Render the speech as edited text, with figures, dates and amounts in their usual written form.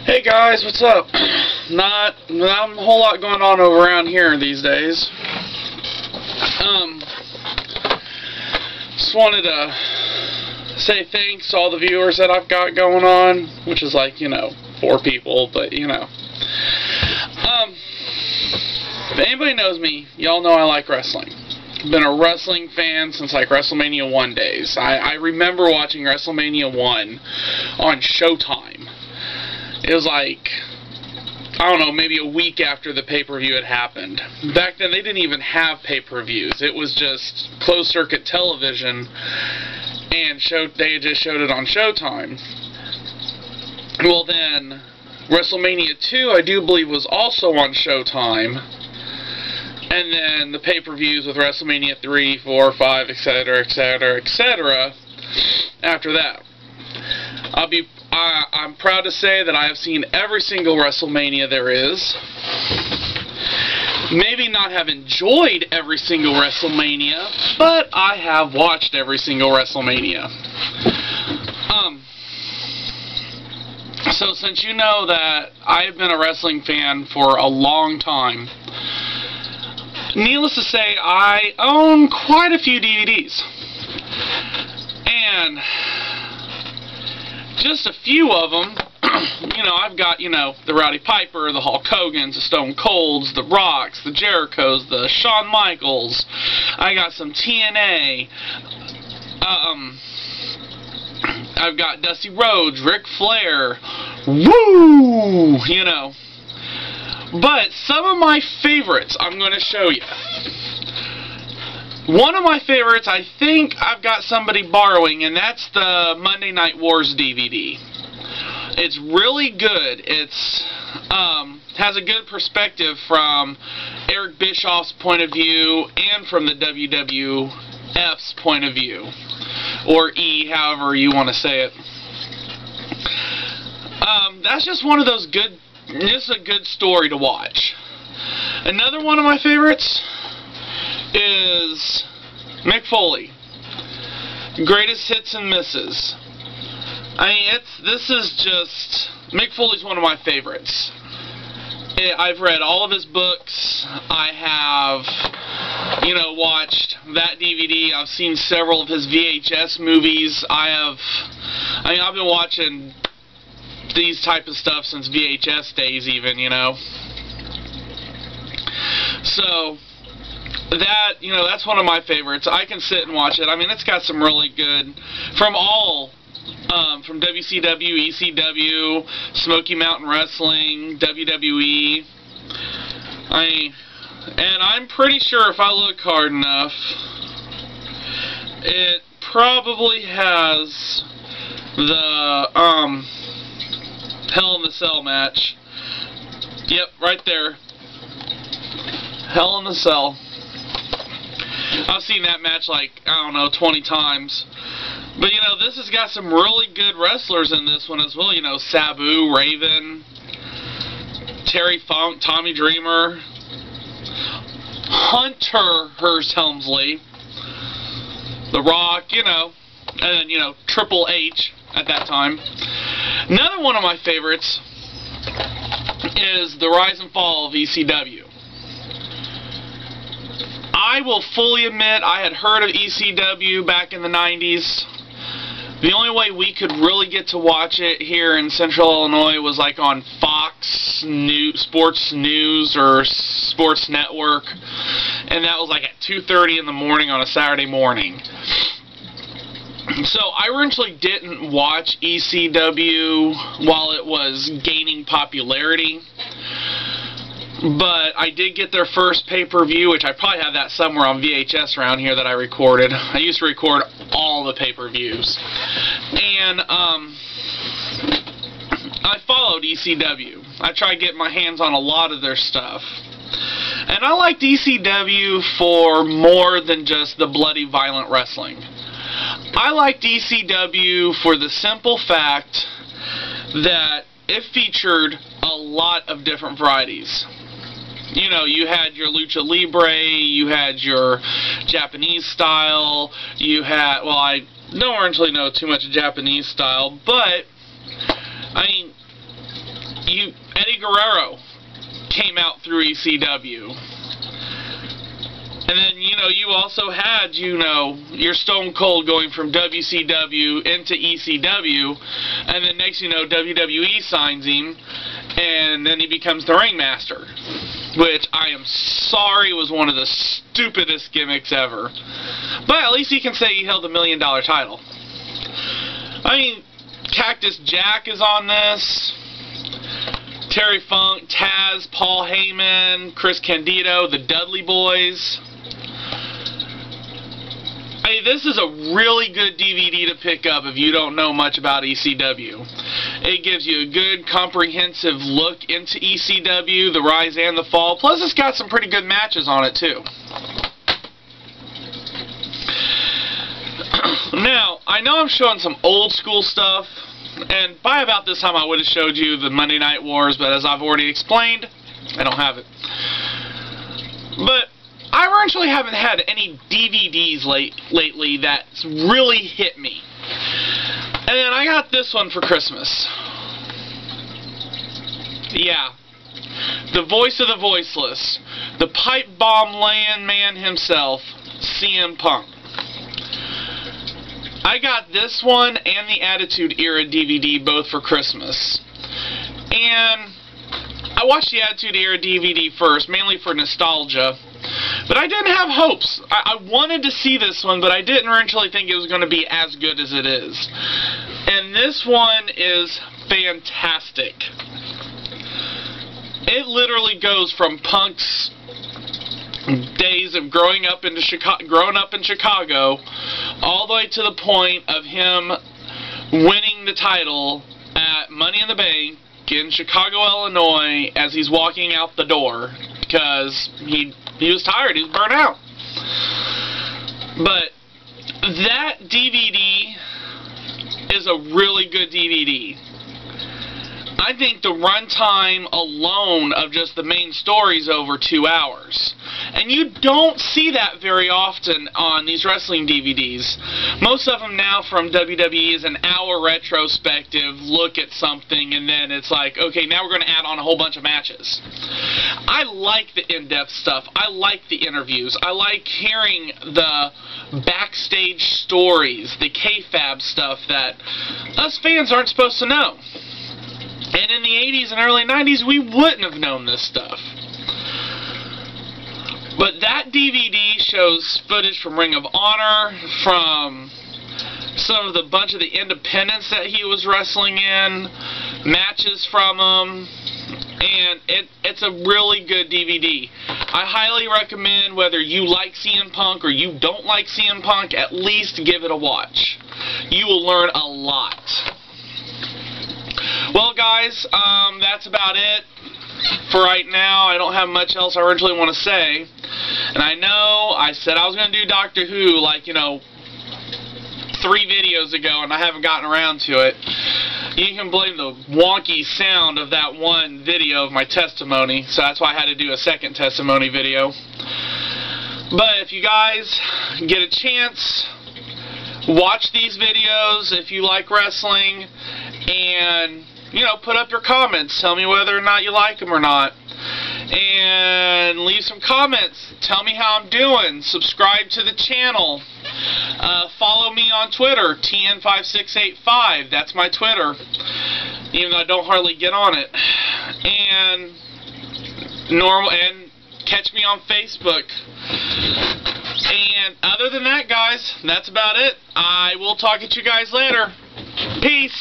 Hey guys, what's up? Not a whole lot going on around here these days. Just wanted to say thanks to all the viewers that I've got going on, which is like, 4 people, but if anybody knows me, y'all know I like wrestling. I've been a wrestling fan since like WrestleMania 1 days. I remember watching WrestleMania 1 on Showtime. It was like, I don't know, maybe a week after the pay-per-view had happened. Back then, they didn't even have pay-per-views. It was just closed-circuit television, and they just showed it on Showtime. Well, then, WrestleMania 2, I do believe, was also on Showtime. And then the pay-per-views with WrestleMania 3, 4, 5, etc., etc., etc., after that. I'm proud to say that I have seen every single WrestleMania there is. Maybe not have enjoyed every single WrestleMania, but I have watched every single WrestleMania. So since you know that I have been a wrestling fan for a long time, needless to say, I own quite a few DVDs. And just a few of them, I've got, the Rowdy Piper, the Hulk Hogans, the Stone Colds, the Rocks, the Jerichos, the Shawn Michaels. I got some TNA. I've got Dusty Rhodes, Ric Flair. Woo! But some of my favorites I'm going to show you. One of my favorites, I think I've got somebody borrowing, and that's the Monday Night Wars DVD. It's really good. It's has a good perspective from Eric Bischoff's point of view and from the WWF's point of view, or E, however you want to say it. That's just one of those good, just a good story to watch. Another one of my favorites is Mick Foley, Greatest Hits and Misses. I mean, this is just, Mick Foley's one of my favorites. I've read all of his books. I have, watched that DVD. I've seen several of his VHS movies. I've been watching these type of stuff since VHS days even, So, that's one of my favorites. I can sit and watch it. I mean, it's got some really good, from WCW, ECW, Smoky Mountain Wrestling, WWE. And I'm pretty sure if I look hard enough, it probably has the, Hell in the Cell match. Yep, right there. Hell in the Cell. I've seen that match like, 20 times. But, this has got some really good wrestlers in this one as well. Sabu, Raven, Terry Funk, Tommy Dreamer, Hunter Hearst Helmsley, The Rock, and then, Triple H at that time. Another one of my favorites is The Rise and Fall of ECW. I will fully admit I had heard of ECW back in the 90s. The only way we could really get to watch it here in Central Illinois was like on Fox Sports News or Sports Network, and that was like at 2:30 in the morning on a Saturday morning. So I originally didn't watch ECW while it was gaining popularity, but I did get their first pay-per-view, which I probably have that somewhere on VHS around here that I recorded. I used to record all the pay-per-views. And I followed ECW. I tried getting my hands on a lot of their stuff. And I liked ECW for more than just the bloody, violent wrestling. I liked ECW for the simple fact that it featured a lot of different varieties. You had your Lucha Libre, you had your Japanese style, you had, well, I don't really know too much Japanese style, but, I mean, Eddie Guerrero came out through ECW. And then, you also had, your Stone Cold going from WCW into ECW, and then next WWE signs him, and then he becomes the Ringmaster, which I am sorry was one of the stupidest gimmicks ever. But at least he can say he held a $1 million title. I mean, Cactus Jack is on this. Terry Funk, Taz, Paul Heyman, Chris Candido, the Dudley Boys. I mean, this is a really good DVD to pick up if you don't know much about ECW. It gives you a good, comprehensive look into ECW, the rise and the fall. Plus, it's got some pretty good matches on it, too. Now, I know I'm showing some old school stuff, and by about this time I would have showed you the Monday Night Wars, but as I've already explained, I don't have it. But I actually haven't had any DVDs lately that's really hit me. And then I got this one for Christmas. Yeah. The voice of the voiceless. The pipe bomb laying man himself, CM Punk. I got this one and the Attitude Era DVD both for Christmas. And I watched the Attitude Era DVD first, mainly for nostalgia. But I didn't have hopes. I wanted to see this one, but I didn't originally think it was going to be as good as it is. And this one is fantastic. It literally goes from Punk's days of growing up in Chicago all the way to the point of him winning the title at Money in the Bank in Chicago, Illinois, as he's walking out the door because he was tired, he was burnt out. But that DVD is a really good DVD. I think the runtime alone of just the main story is over 2 hours. And you don't see that very often on these wrestling DVDs. Most of them now from WWE is an hour retrospective, look at something, and then it's like, okay, now we're going to add on a whole bunch of matches. I like the in-depth stuff. I like the interviews. I like hearing the backstage stories, the kayfabe stuff that us fans aren't supposed to know. And in the 80s and early 90s, we wouldn't have known this stuff. But that DVD shows footage from Ring of Honor, from some of the bunch of the independents that he was wrestling in, matches from him, and it's a really good DVD. I highly recommend, whether you like CM Punk or you don't like CM Punk, at least give it a watch. You will learn a lot. Well, guys, that's about it for right now. I don't have much else I originally want to say. And I know I said I was going to do Doctor Who, like, 3 videos ago, and I haven't gotten around to it. You can blame the wonky sound of that one video of my testimony, so that's why I had to do a second testimony video. But if you guys get a chance, watch these videos if you like wrestling, and put up your comments. Tell me whether or not you like them or not. And leave some comments. Tell me how I'm doing. Subscribe to the channel. Follow me on Twitter, TN5685. That's my Twitter. Even though I don't hardly get on it. And catch me on Facebook. And other than that, guys, that's about it. I will talk to you guys later. Peace.